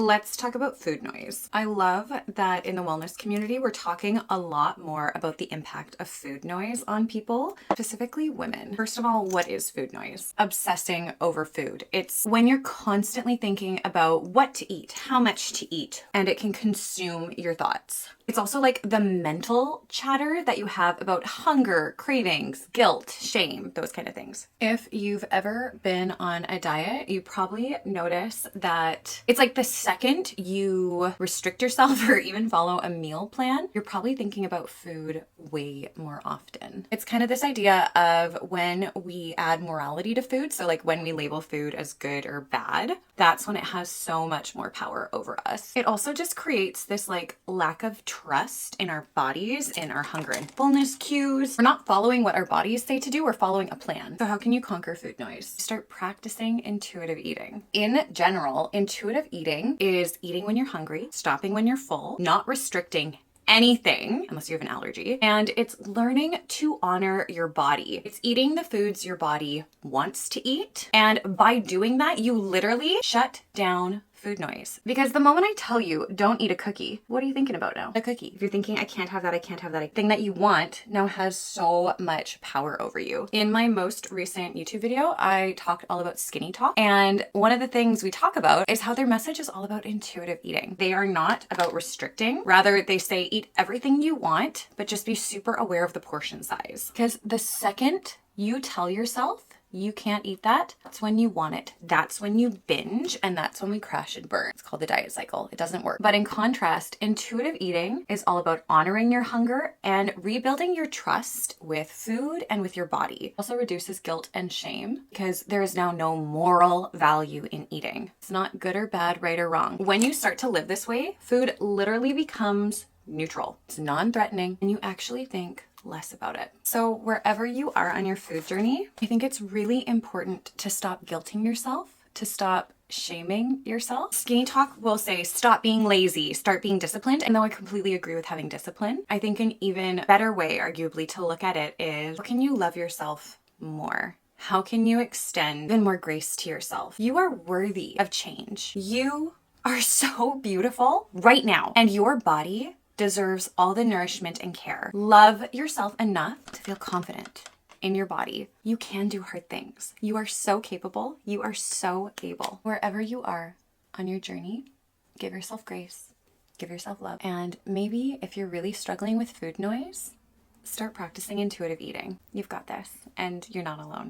Let's talk about food noise. I love that in the wellness community, we're talking a lot more about the impact of food noise on people, specifically women. First of all, what is food noise? Obsessing over food. It's when you're constantly thinking about what to eat, how much to eat, and it can consume your thoughts. It's also like the mental chatter that you have about hunger, cravings, guilt, shame, those kind of things. If you've ever been on a diet, you probably notice that it's like the second you restrict yourself or even follow a meal plan, you're probably thinking about food way more often. It's kind of this idea of when we add morality to food, so like when we label food as good or bad, that's when it has so much more power over us. It also just creates this like lack of trust in our bodies, in our hunger and fullness cues. We're not following what our bodies say to do, we're following a plan. So how can you conquer food noise? Start practicing intuitive eating. In general, intuitive eating is eating when you're hungry, stopping when you're full, not restricting anything unless you have an allergy, and it's learning to honor your body. It's eating the foods your body wants to eat, and by doing that, you literally shut down food noise. Because the moment I tell you don't eat a cookie, what are you thinking about now? A cookie. If you're thinking I can't have that, I can't have that, thing that you want now has so much power over you. In my most recent YouTube video, I talked all about Skinny Talk, and one of the things we talk about is how their message is all about intuitive eating. They are not about restricting. Rather, they say eat everything you want, but just be super aware of the portion size. Because the second you tell yourself you can't eat that, that's when you want it. That's when you binge, and that's when we crash and burn. It's called the diet cycle. It doesn't work. But in contrast, intuitive eating is all about honoring your hunger and rebuilding your trust with food and with your body. It also reduces guilt and shame because there is now no moral value in eating. It's not good or bad, right or wrong. When you start to live this way, food literally becomes neutral. It's non-threatening, and you actually think less about it. So wherever you are on your food journey, I think it's really important to stop guilting yourself, to stop shaming yourself. Skinny Talk will say stop being lazy, start being disciplined. And though I completely agree with having discipline, I think an even better way, arguably, to look at it is how can you love yourself more? How can you extend even more grace to yourself? You are worthy of change. You are so beautiful right now, and your body deserves all the nourishment and care. Love yourself enough to feel confident in your body. You can do hard things. You are so capable. You are so able. Wherever you are on your journey, give yourself grace, give yourself love. And maybe if you're really struggling with food noise, start practicing intuitive eating. You've got this, and you're not alone.